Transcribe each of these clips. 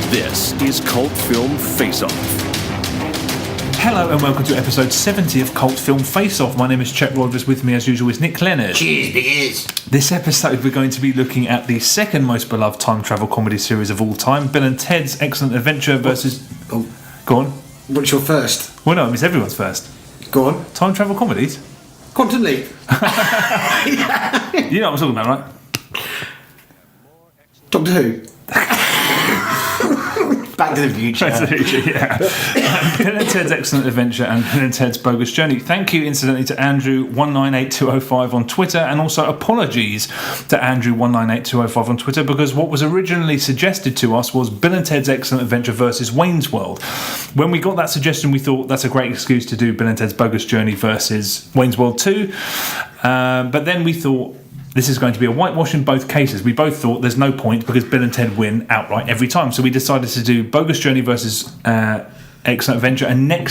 This is Cult Film Face Off. Hello and welcome to episode 70 of Cult Film Face Off. My name is Chet Rogers. With me as usual is Nick Leonard. Cheers, biggers. This episode we're going to be looking at the second most beloved time travel comedy series of all time, Bill and Ted's Excellent Adventure versus... Oh, Go on. what's your first? Well, no, it's everyone's first. Go on. Time travel comedies? Quantum Leap. You know what I'm talking about, right? Doctor Who. Back to the Future. Back to the Future, yeah. Bill and Ted's Excellent Adventure and Bill and Ted's Bogus Journey. Thank you, incidentally, to Andrew198205 on Twitter, and also apologies to Andrew198205 on Twitter, because what was originally suggested to us was Bill and Ted's Excellent Adventure versus Wayne's World. When we got that suggestion, we thought that's a great excuse to do Bill and Ted's Bogus Journey versus Wayne's World 2. But then we thought, this is going to be a whitewash in both cases. We both thought there's no point because Bill and Ted win outright every time. So we decided to do Bogus Journey versus Excellent Adventure. And in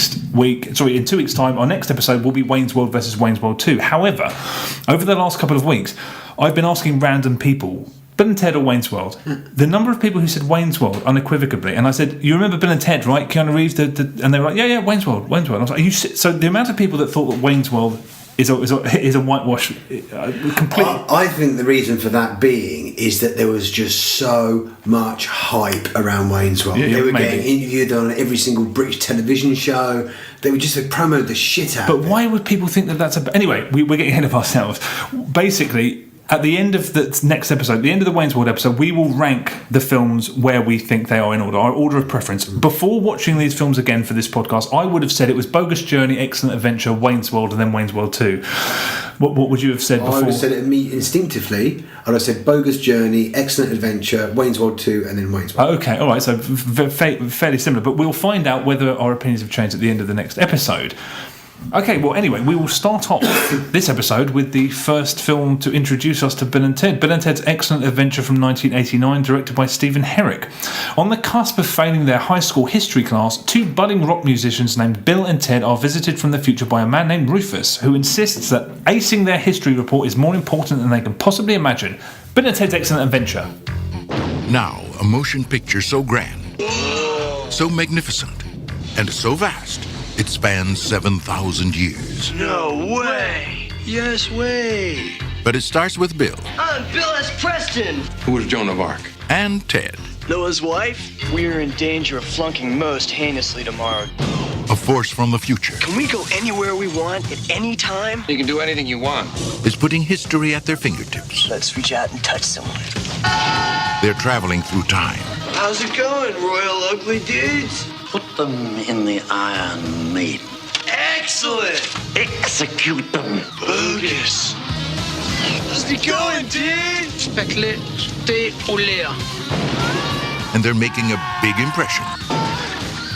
2 weeks' time, our next episode will be Wayne's World versus Wayne's World 2. However, over the last couple of weeks, I've been asking random people, Bill and Ted or Wayne's World? The number of people who said Wayne's World unequivocally, and I said, you remember Bill and Ted, right? Keanu Reeves, and they were like, yeah, Wayne's World. I was like, so the amount of people that thought that Wayne's World is a whitewash completely. I think the reason for that being is that there was just so much hype around Wayne's World. They were getting interviewed on every single British television show. They would just promote the shit out of it. But why would people think that that's a... Anyway, we're getting ahead of ourselves. Basically, at the end of the next episode, the end of the Wayne's World episode, we will rank the films where we think they are in order, our order of preference. Before watching these films again for this podcast, I would have said it was Bogus Journey, Excellent Adventure, Wayne's World, and then Wayne's World 2. What would you have said before? I would have said it instinctively. I would have said Bogus Journey, Excellent Adventure, Wayne's World 2, and then Wayne's World. Okay, all right, so fairly similar. But we'll find out whether our opinions have changed at the end of the next episode. Okay, well, anyway, we will start off this episode with the first film to introduce us to Bill and Ted. Bill and Ted's Excellent Adventure from 1989, directed by Stephen Herrick. On the cusp of failing their high school history class, two budding rock musicians named Bill and Ted are visited from the future by a man named Rufus, who insists that acing their history report is more important than they can possibly imagine. Bill and Ted's Excellent Adventure. Now, a motion picture so grand, so magnificent, and so vast, it spans 7,000 years. No way! Yes way! But it starts with Bill. I'm Bill S. Preston! Who was Joan of Arc? And Ted. Noah's wife? We're in danger of flunking most heinously tomorrow. A force from the future. Can we go anywhere we want at any time? You can do anything you want. Is putting history at their fingertips. Let's reach out and touch someone. They're traveling through time. How's it going, Royal Ugly Dudes? Put them in the Iron Maiden. Excellent! Execute them. Bogus! How's it going, dude? And they're making a big impression.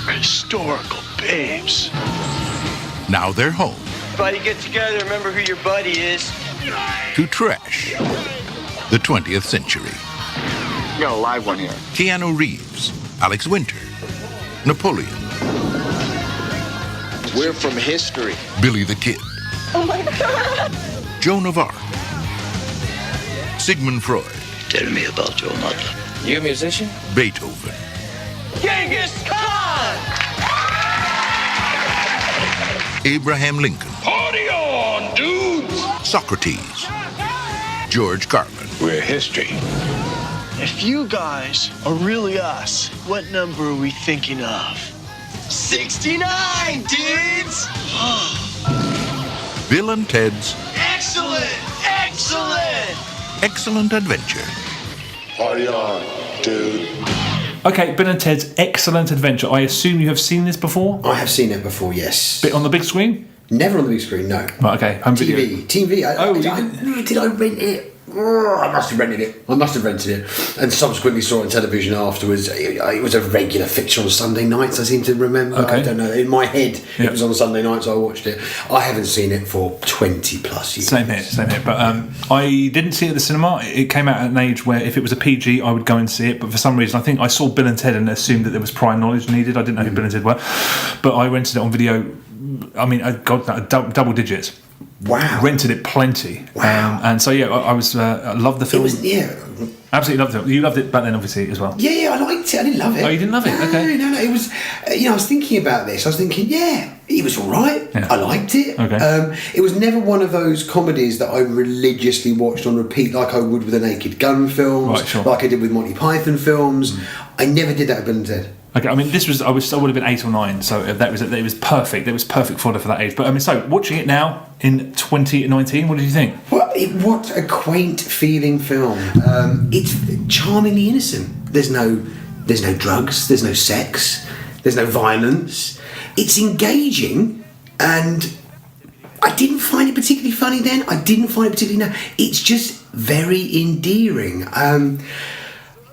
Historical babes. Now they're home. Everybody get together, remember who your buddy is. To trash the 20th century. We got a live one here. Keanu Reeves, Alex Winter, Napoleon. We're from history. Billy the Kid. Oh my God! Joan of Arc. Sigmund Freud. Tell me about your mother. You a musician? Beethoven. Genghis Khan! Abraham Lincoln. Party on, dudes! Socrates. George Carlin. We're history. If you guys are really us, what number are we thinking of? 69, dudes! Bill and Ted's Excellent! Excellent! Excellent Adventure. Party on, dude. Okay, Bill and Ted's Excellent Adventure. I assume you have seen this before? I have seen it before, yes. On the big screen? Never on the big screen, no. Right, okay. Home video. TV. Did I rent it? I must have rented it. And subsequently saw it on television afterwards. It was a regular fixture on Sunday nights, I seem to remember. Okay. I don't know. In my head, Yeah. It was on Sunday nights, I watched it. I haven't seen it for 20 plus years. Same here. But I didn't see it at the cinema. It came out at an age where if it was a PG, I would go and see it. But for some reason, I think I saw Bill and Ted and assumed that there was prior knowledge needed. I didn't know who Bill and Ted were. But I rented it on video. I mean, double digits. Wow. Rented it plenty. Wow. And so, yeah, I loved the film. It was, yeah. Absolutely loved it. You loved it back then, obviously, as well. Yeah, I liked it. I didn't love it. Oh, you didn't love it? Okay. No. It was, I was thinking about this. I was thinking, it was all right. Yeah. I liked it. Okay. It was never one of those comedies that I religiously watched on repeat, like I would with the Naked Gun films, Right, sure. like I did with Monty Python films. I never did that with Bill and Ted. Okay, I mean, I would have been 8 or 9, so it was perfect. It was perfect fodder for that age. But I mean, so watching it now in 2019, what did you think? What a quaint feeling film. It's charmingly innocent. There's no drugs. There's no sex. There's no violence. It's engaging, and I didn't find it particularly funny then. I didn't find it particularly now. It's just very endearing. I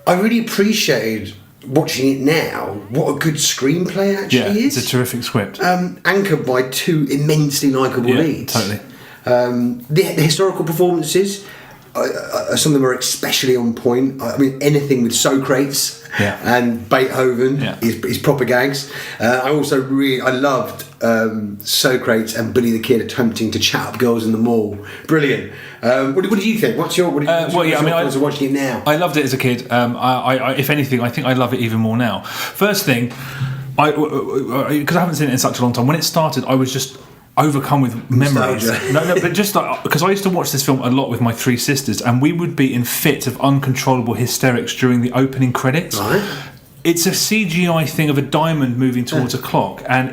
really appreciated watching it now, what a good screenplay actually is. It's a terrific script. Anchored by two immensely likeable leads. Totally. The historical performances, some of them are especially on point. I mean, anything with Socrates and Beethoven is proper gags. I loved Socrates and Billy the Kid attempting to chat up girls in the mall. Brilliant. What do you think? What's your thoughts of watching it now? I loved it as a kid. I if anything, I think I love it even more now. First thing, because I haven't seen it in such a long time. When it started, I was just overcome with memories. But just like, because I used to watch this film a lot with my 3 sisters, and we would be in fits of uncontrollable hysterics during the opening credits. Right. It's a CGI thing of a diamond moving towards a clock, and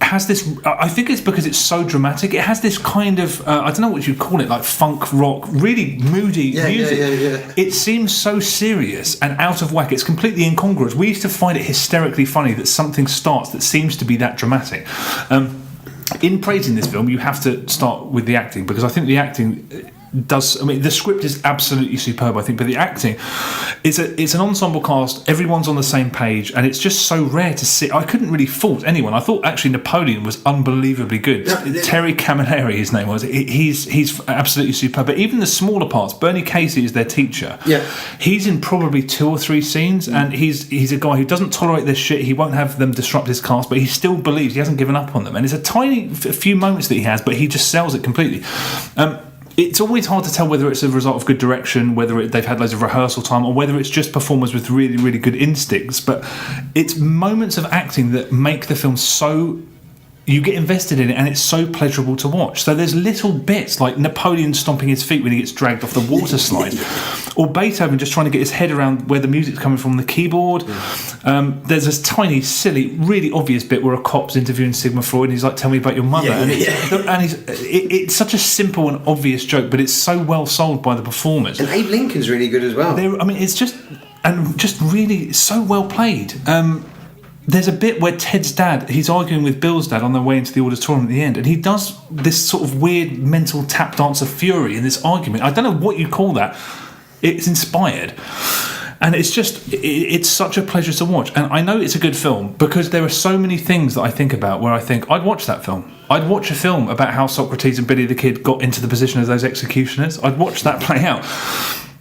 has this. I think it's because it's so dramatic. It has this kind of I don't know what you'd call it, like funk rock, really moody music. Yeah. It seems so serious and out of whack. It's completely incongruous. We used to find it hysterically funny that something starts that seems to be that dramatic. In praising this film, you have to start with the acting, because I think the acting does. I mean, the script is absolutely superb, I think, but the acting, it's an ensemble cast. Everyone's on the same page, and it's just so rare to see. I couldn't really fault anyone. I thought actually Napoleon was unbelievably good. Terry Camilleri, his name was. He's absolutely superb. But even the smaller parts, Bernie Casey is their teacher. Yeah, he's in probably 2 or 3 scenes, and he's a guy who doesn't tolerate this shit. He won't have them disrupt his cast, but he still believes. He hasn't given up on them, and it's a tiny few moments that he has, but he just sells it completely. It's always hard to tell whether it's a result of good direction, whether they've had loads of rehearsal time, or whether it's just performers with really, really good instincts. But it's moments of acting that make the film so... You get invested in it, and it's so pleasurable to watch. So there's little bits like Napoleon stomping his feet when he gets dragged off the water slide, or Beethoven just trying to get his head around where the music's coming from the keyboard. There's this tiny, silly, really obvious bit where a cop's interviewing Sigmund Freud, and he's like, "Tell me about your mother," it's such a simple and obvious joke, but it's so well sold by the performers. And Abe Lincoln's really good as well. It's just really so well played. There's a bit where Ted's dad, he's arguing with Bill's dad on their way into the auditorium at the end, and he does this sort of weird mental tap dance of fury in this argument. I don't know what you call that. It's inspired. And it's such a pleasure to watch. And I know it's a good film because there are so many things that I think about where I think, I'd watch that film. I'd watch a film about how Socrates and Billy the Kid got into the position as those executioners. I'd watch that play out.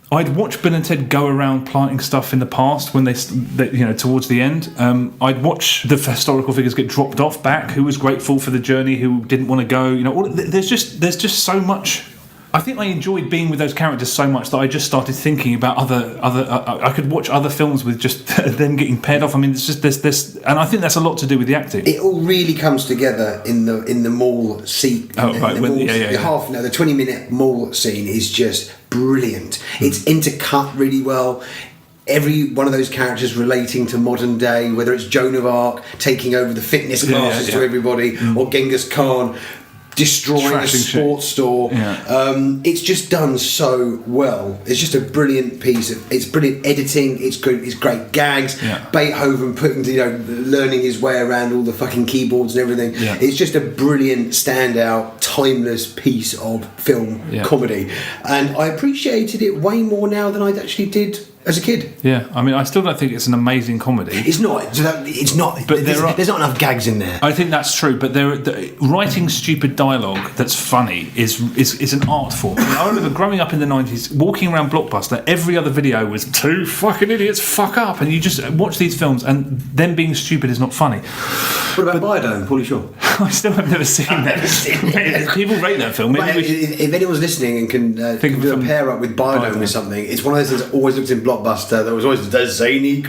I'd watch Bill and Ted go around planting stuff in the past when they towards the end. I'd watch the historical figures get dropped off back. Who was grateful for the journey? Who didn't want to go? There's just so much. I think I enjoyed being with those characters so much that I just started thinking about other. I could watch other films with just them getting paired off. I mean, it's just this, and I think that's a lot to do with the acting. It all really comes together in the mall scene. The 20-minute mall scene is just brilliant. It's intercut really well. Every one of those characters relating to modern day, whether it's Joan of Arc taking over the fitness classes to everybody, or Genghis Khan destroying a sports store. It's just done so well. It's just a brilliant piece of. It's brilliant editing. It's good. It's great gags. Beethoven learning his way around all the fucking keyboards and everything. It's just a brilliant, standout, timeless piece of film comedy, and I appreciated it way more now than I actually did as a kid. Yeah, I mean, I still don't think it's an amazing comedy. It's not. It's not. But there's not enough gags in there. I think that's true, but writing stupid dialogue that's funny is an art form. I remember growing up in the 90s, walking around Blockbuster, every other video was two fucking idiots fuck up, and you just watch these films, and them being stupid is not funny. What about Biodome, Paulie Shaw? I still have never seen that. People rate that film. If anyone's listening and can do a pair up with Biodome or something, it's one of those things that always looked in Blockbuster. There was always the zany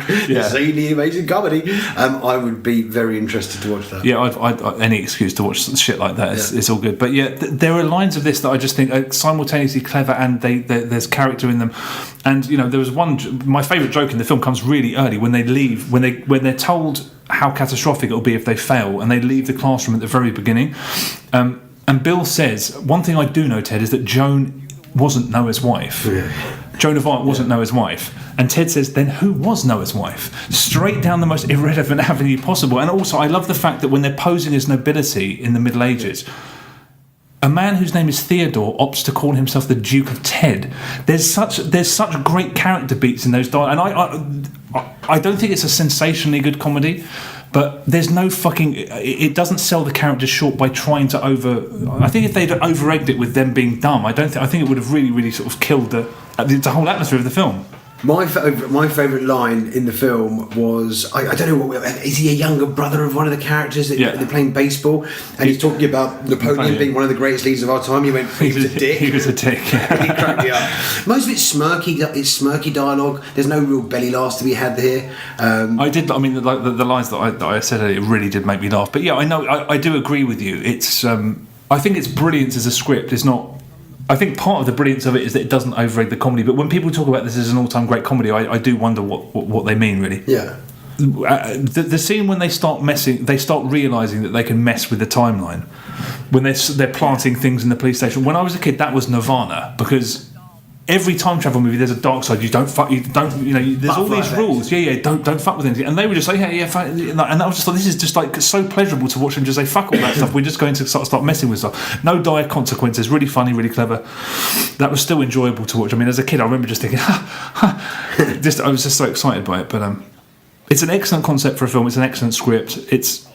amazing comedy. I would be very interested to watch that. Yeah, I'd any excuse to watch shit like that. It's all good. But yeah, there are lines of this that I just think are simultaneously clever, and there's character in them. And there was one. My favourite joke in the film comes really early when they leave, when they're told how catastrophic it'll be if they fail, and they leave the classroom at the very beginning. And Bill says, one thing I do know, Ted, is that Joan wasn't Noah's wife. Yeah. Joan of Arc wasn't Noah's wife. And Ted says, then who was Noah's wife? Straight down the most irrelevant avenue possible. And also, I love the fact that when they're posing as nobility in the Middle Ages, a man whose name is Theodore opts to call himself the Duke of Ted. There's such great character beats in those dialogues. And I don't think it's a sensationally good comedy, but there's no fucking... It doesn't sell the characters short by trying to I think if they'd over-egged it with them being dumb, I think it would have really, really sort of killed the whole atmosphere of the film. My favourite line in the film was, I don't know, is he a younger brother of one of the characters that they're playing baseball, and he's talking about Napoleon being one of the greatest leaders of our time. He went, he was a dick. He was a dick. He cracked me up. Most of it's smirky. It's smirky dialogue. There's no real belly laughs to be had here. I mean, the lines that I said earlier really did make me laugh. But yeah, I know I do agree with you. It's I think its brilliance as a script is not. I think part of the brilliance of it is that it doesn't overrate the comedy. But when people talk about this as an all-time great comedy, I do wonder what they mean, really. Yeah. The scene when they start realising that they can mess with the timeline, when they're planting things in the police station. When I was a kid, that was nirvana, because every time travel movie there's a dark side. There's all these rules. Don't fuck with anything. And they would just say, and I was just like, this is just like so pleasurable to watch them just say fuck all that stuff. We're just going to start messing with stuff. No dire consequences. Really funny, really clever. That was still enjoyable to watch. I mean, as a kid, I remember just thinking, I was just so excited by it. But it's an excellent concept for a film. It's an excellent script. It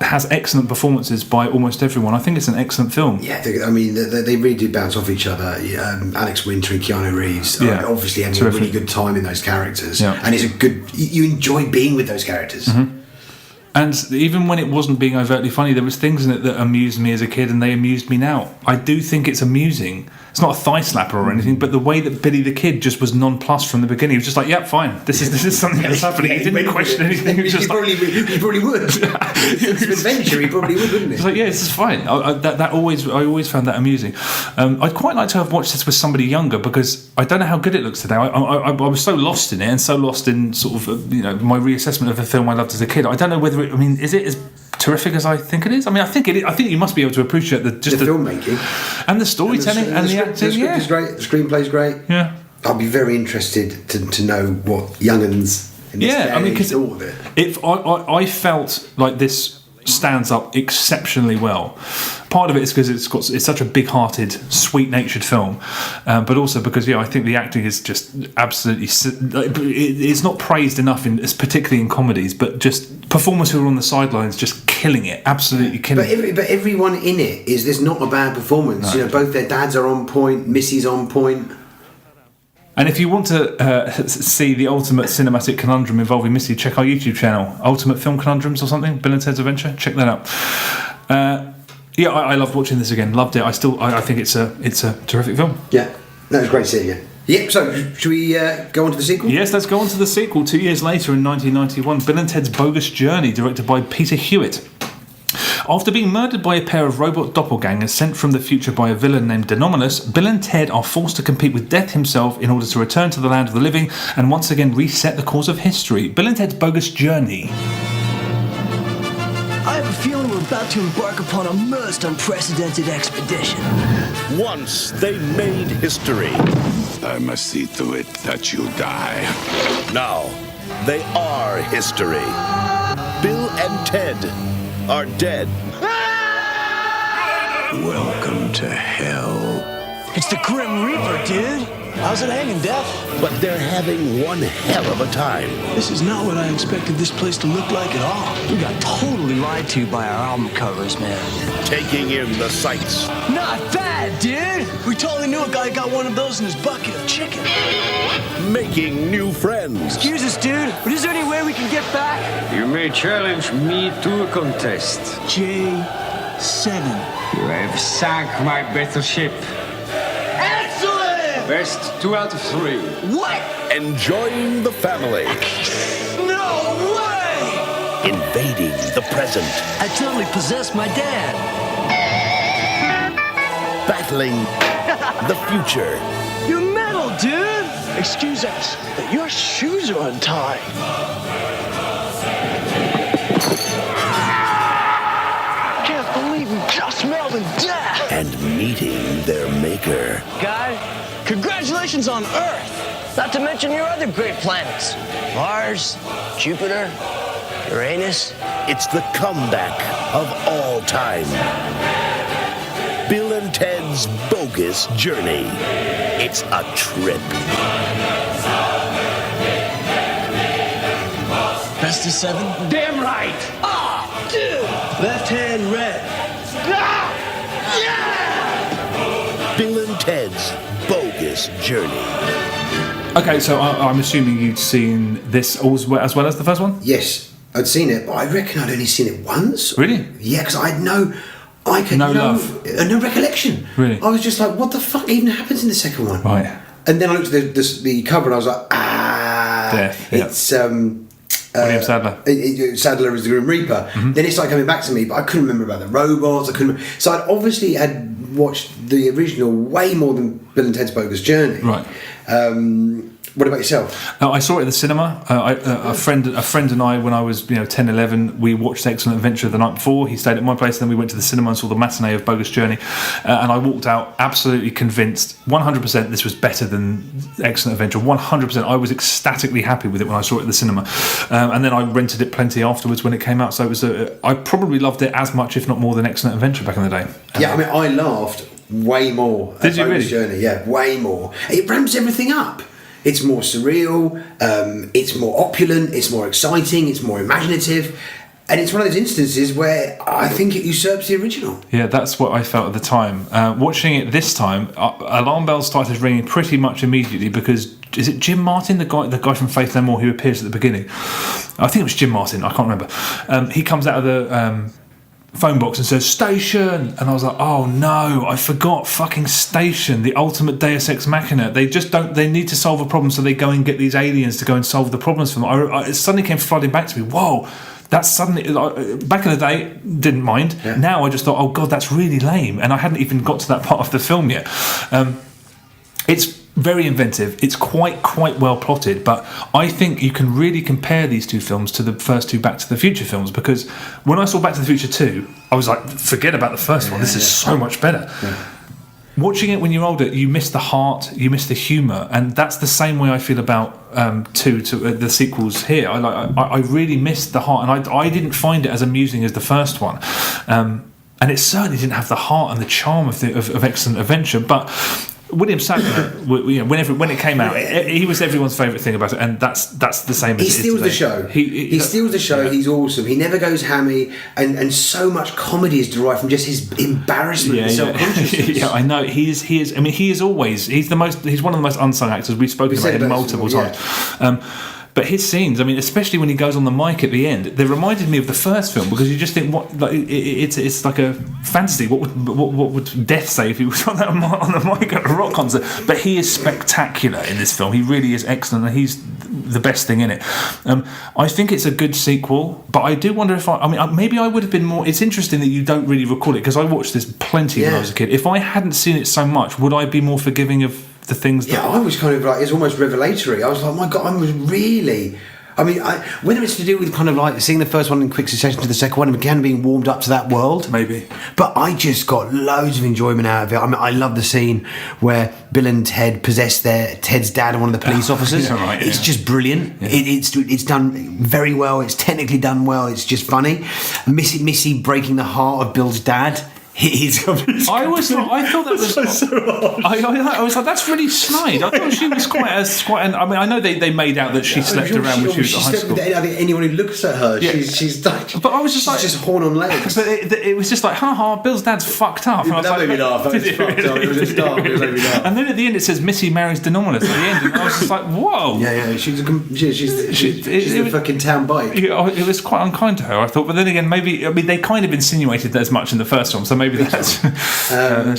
has excellent performances by almost everyone. I think it's an excellent film. Yeah, I mean, they really do bounce off each other. Alex Winter and Keanu Reeves obviously having a really good time in those characters. Yeah. And you enjoy being with those characters. Mm-hmm. And even when it wasn't being overtly funny, there was things in it that amused me as a kid, and they amused me now. I do think it's amusing. It's not a thigh slapper or anything, but the way that Billy the Kid just was nonplussed from the beginning. He was just like, "Yeah, fine. This is something that's happening." He didn't question anything. He probably would. It's an adventure. He probably would, wouldn't he? It's like, yeah, this is fine. I always found that amusing. I'd quite like to have watched this with somebody younger, because I don't know how good it looks today. I was so lost in it, and so lost in sort of my reassessment of a film I loved as a kid. I don't know whether is it as terrific as I think it is? I mean, I think you must be able to appreciate the filmmaking and the storytelling and the acting. The script is great. The screenplay's great. Yeah, I'll be very interested to know what young'uns in this day thought of it. I felt like this stands up exceptionally well. Part of it is because it's such a big-hearted, sweet-natured film, but also because I think the acting is just absolutely. It's not praised enough particularly in comedies, but just performers who are on the sidelines just killing it, absolutely killing it. But everyone in it there's not a bad performance. No. Both their dads are on point, Missy's on point. And if you want to see the ultimate cinematic conundrum involving Missy, check our YouTube channel, Ultimate Film Conundrums or something, Bill and Ted's Adventure. Check that out. I loved watching this again. Loved it. I think it's a terrific film. Yeah, that was great seeing it. Yep, so should we go on to the sequel? Yes, let's go on to the sequel. 2 years later in 1991, Bill and Ted's Bogus Journey, directed by Peter Hewitt. After being murdered by a pair of robot doppelgangers sent from the future by a villain named Denominus, Bill and Ted are forced to compete with Death himself in order to return to the land of the living and once again reset the course of history. Bill and Ted's Bogus Journey. I have a feeling we're about to embark upon a most unprecedented expedition. Once they made history. I must see to it that you die. Now they are history. Bill and Ted are dead. Welcome to hell. It's the Grim Reaper, dude. How's it hanging, Death? But they're having one hell of a time. This is not what I expected this place to look like at all. We got totally lied to by our album covers, man. Taking in the sights. Not bad, dude. We totally knew a guy got one of those in his bucket of chicken. Making new friends. Excuse us, dude, but is there any way we can get back? You may challenge me to a contest. J7. You have sunk my battleship. Excellent! Best 2 out of 3. What? Enjoying the family. No way! Invading the present. I totally possessed my dad. Battling the future. You're metal, dude. Excuse us, but your shoes are untied. Can't believe we just smelled in death. And meeting their maker. Guy, Congratulations on Earth. not to mention your other great planets. Mars, Jupiter, Uranus. It's the comeback of all time. Bill and Ted's Bogus Journey. It's a trip. Best of 7? Damn right! Ah, dude! Left hand red. Ah! Yeah! Bill and Ted's Bogus Journey. Okay, so I'm assuming you'd seen this as well as the first one? Yes, I'd seen it, but I reckon I'd only seen it once. Really? Yeah, because I had no recollection. Really? I was just like, what the fuck even happens in the second one? Right. And then I looked at the cover and I was like, Death, yeah. it's William Sadler. Sadler is the Grim Reaper. Mm-hmm. Then it started coming back to me, but I couldn't remember about the robots. So I obviously had watched the original way more than Bill and Ted's Bogus Journey. Right. What about yourself? I saw it at the cinema. A friend and I, when I was 10, 11, we watched Excellent Adventure the night before. He stayed at my place, and then we went to the cinema and saw the matinee of Bogus Journey. And I walked out absolutely convinced, 100% this was better than Excellent Adventure. 100%. I was ecstatically happy with it when I saw it at the cinema. And then I rented it plenty afterwards when it came out. So it was I probably loved it as much, if not more, than Excellent Adventure back in the day. Yeah, I mean, I laughed way more at Did you Bogus really? Journey. Yeah, way more. It ramps everything up. It's more surreal, it's more opulent, it's more exciting, it's more imaginative, and it's one of those instances where I think it usurps the original. Yeah, that's what I felt at the time. Watching it this time, alarm bells started ringing pretty much immediately because is it Jim Martin, the guy from Faith No More who appears at the beginning? I think it was Jim Martin. I can't remember. He comes out of the phone box and says station, and I was like, oh no, I forgot fucking station, the ultimate Deus Ex Machina. They need to solve a problem, so they go and get these aliens to go and solve the problems for them. It suddenly came flooding back to me. Whoa, that's suddenly, back in the day, didn't mind. Yeah. Now I just thought, oh god, that's really lame, and I hadn't even got to that part of the film yet. It's very inventive. It's quite well plotted, but I think you can really compare these two films to the first two Back to the Future films, because when I saw Back to the Future 2, I was like, forget about the first one. This is so much better. Yeah. Watching it when you're older, you miss the heart, you miss the humour, and that's the same way I feel about the sequels here. I really missed the heart, and I didn't find it as amusing as the first one. And it certainly didn't have the heart and the charm of Excellent Adventure, but William Sadler, when it came out, he was everyone's favourite thing about it, and that's the same. He steals the show. He steals the show. Yeah. He's awesome. He never goes hammy, and so much comedy is derived from just his embarrassment and self-consciousness. Yeah, I know. He is. I mean, he's one of the most unsung actors. We've spoken about him multiple times. But his scenes, I mean, especially when he goes on the mic at the end, they reminded me of the first film, because you just think, it's like a fantasy. What would Death say if he was on the mic at a rock concert? But he is spectacular in this film. He really is excellent, and he's the best thing in it. I think it's a good sequel, but I do wonder if maybe I would have been more. It's interesting that you don't really recall it, because I watched this plenty when I was a kid. If I hadn't seen it so much, would I be more forgiving of the things that... Yeah, I was kind of like, it's almost revelatory. I was like, my God, I was really... I mean, whether it's to do with kind of like seeing the first one in quick succession to the second one and again being warmed up to that world. Maybe. But I just got loads of enjoyment out of it. I mean, I love the scene where Bill and Ted possess Ted's dad and one of the police officers. Right, it's just brilliant. Yeah. It's done very well. It's technically done well. It's just funny. Missy breaking the heart of Bill's dad. He's I thought that was so hard. I was like, that's really snide. I thought she was quite I mean, I know they made out that she slept around when she was at high school. I think anyone who looks at her, she's like, but I was just she's just horn on legs. But it was just like, Bill's dad's fucked up. And that made me laugh. That was fucked up. It was just dark. It made me laugh. And then at the end it says Missy marries Denominus at the end, and I was just like, whoa. Yeah. She's the fucking town bike. It was quite unkind to her, I thought. But then again, maybe they kind of insinuated that as much in the first one, so maybe that's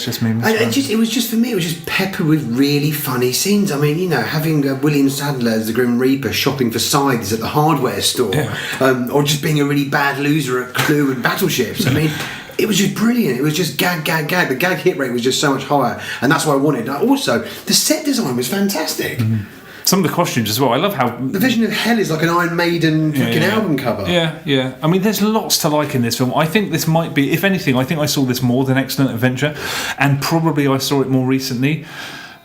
just me. It was just for me. It was just peppered with really funny scenes. I mean, having William Sadler as the Grim Reaper shopping for scythes at the hardware store, or just being a really bad loser at Clue and Battleships. I mean, it was just brilliant. It was just gag. The gag hit rate was just so much higher, and that's what I wanted. Also, the set design was fantastic. Mm-hmm. Some of the costumes as well. I love how the Vision of Hell is like an Iron Maiden fucking album cover. Yeah. I mean, there's lots to like in this film. I think this might be, if anything, I think I saw this more than Excellent Adventure, and probably I saw it more recently.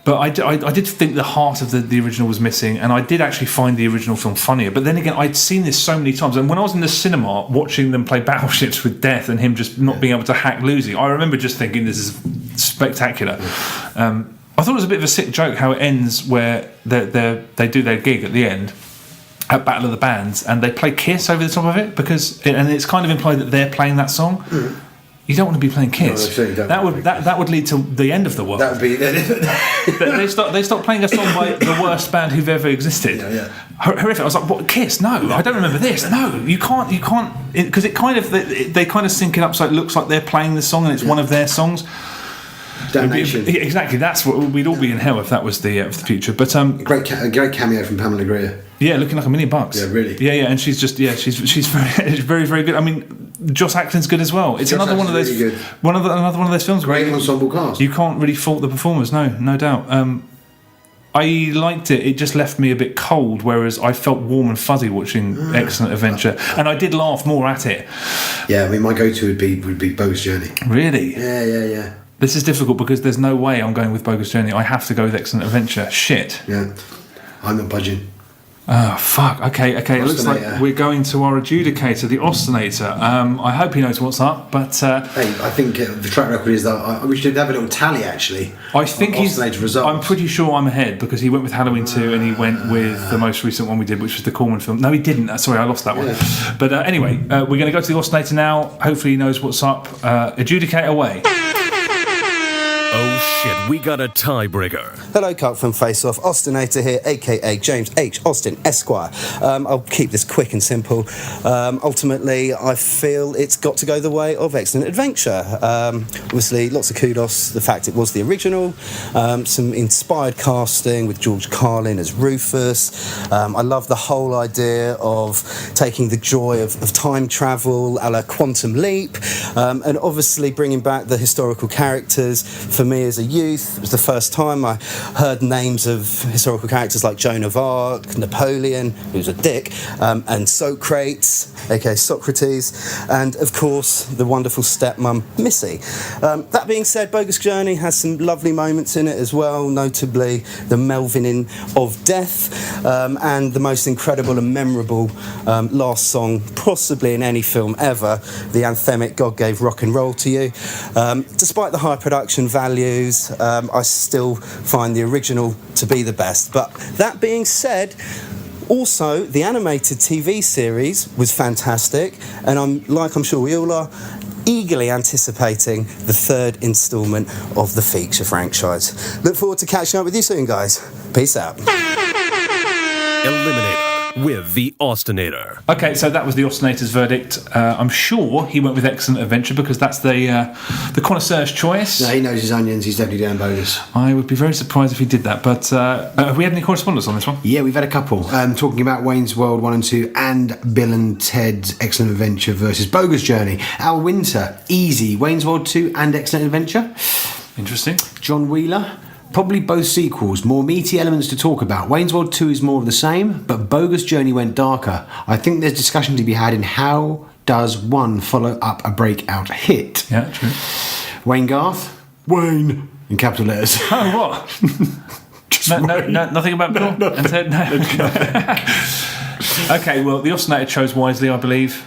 But I did think the heart of the original was missing, and I did actually find the original film funnier. But then again, I'd seen this so many times, and when I was in the cinema watching them play Battleships with Death and him just not being able to hack losing, I remember just thinking this is spectacular. I thought it was a bit of a sick joke how it ends, where they do their gig at the end at Battle of the Bands, and they play Kiss over the top of it and it's kind of implied that they're playing that song. You don't want to be playing Kiss. No, that would lead to the end of the world. That would be. they start playing a song by the worst band who've ever existed. Yeah. Horrific. I was like, what? Kiss? No, I don't remember this. No, you can't, because it kind of they kind of sync it up so it looks like they're playing the song and it's one of their songs. Damnation. Exactly. That's what we'd all be in hell if that was the future. But great cameo from Pamela Greer. Yeah, looking like $1 million. Yeah, really. Yeah, and she's very, very, very good. I mean, Joss Acton's good as well. It's another one of those really another one of those films. Great ensemble cast. You can't really fault the performers. No doubt. I liked it. It just left me a bit cold, whereas I felt warm and fuzzy watching Excellent Adventure, and I did laugh more at it. Yeah, I mean, my go-to would be Bogus Journey. Really? Yeah. This is difficult because there's no way I'm going with Bogus Journey. I have to go with Excellent Adventure. Shit. Yeah, I'm not budging. Oh, fuck. Okay. It looks like we're going to our adjudicator, the Ostinator. I hope he knows what's up, but... hey, I think the track record is that we should have a little tally, actually. I think Ostinator results. I'm pretty sure I'm ahead, because he went with Halloween 2 and he went with the most recent one we did, which was the Corman film. No, he didn't. Sorry, I lost that one. But anyway, we're going to go to the Ostinator now. Hopefully he knows what's up. Adjudicate away. Oh shit, we got a tiebreaker. Hello, Cut from Face Off. Ostinator here, aka James H. Austin Esquire. I'll keep this quick and simple. Ultimately, I feel it's got to go the way of Excellent Adventure. Obviously, lots of kudos to the fact it was the original. Some inspired casting with George Carlin as Rufus. I love the whole idea of taking the joy of time travel a la Quantum Leap, and obviously bringing back the historical characters. For me as a youth, it was the first time I heard names of historical characters like Joan of Arc, Napoleon, who's a dick, and Socrates, aka Socrates, and of course the wonderful stepmom Missy. That being said, Bogus Journey has some lovely moments in it as well, notably the Melvining of Death, and the most incredible and memorable last song possibly in any film ever, the anthemic God Gave Rock and Roll to You. Despite the high production values, I still find the original to be the best. But that being said, also the animated TV series was fantastic, and I'm sure we all are, eagerly anticipating the third instalment of the feature franchise. Look forward to catching up with you soon, guys. Peace out. Eliminator with the Ostinator. Okay, so that was the Ostinator's verdict. I'm sure he went with Excellent Adventure because that's the connoisseur's choice. No, he knows his onions. He's definitely down Bogus. I would be very surprised if he did that. But have we had any correspondence on this one? Yeah, we've had a couple. Talking about Wayne's World 1 and 2 and Bill and Ted's Excellent Adventure versus Bogus Journey. Al Winter, easy. Wayne's World 2 and Excellent Adventure. Interesting. John Wheeler, probably both sequels, more meaty elements to talk about. Wayne's World 2 is more of the same, but Bogus Journey went darker. I think there's discussion to be had in how does one follow up a breakout hit. Yeah, true. Wayne Garth, Wayne, in capital letters. Oh, what? No, nothing about Bill? No. And Ted? No. Okay, well, the Ostinator chose wisely, I believe.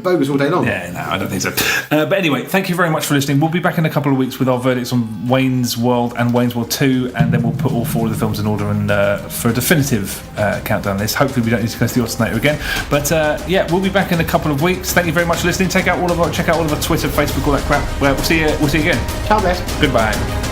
Bogus all day long. Yeah, no, I don't think so. But anyway, thank you very much for listening. We'll be back in a couple of weeks with our verdicts on Wayne's World and Wayne's World 2, and then we'll put all 4 of the films in order and for a definitive countdown list. Hopefully we don't need to go to the alternator again. But we'll be back in a couple of weeks. Thank you very much for listening. Check out all of our Twitter, Facebook, all that crap. We'll see you again. Ciao, guys. Goodbye.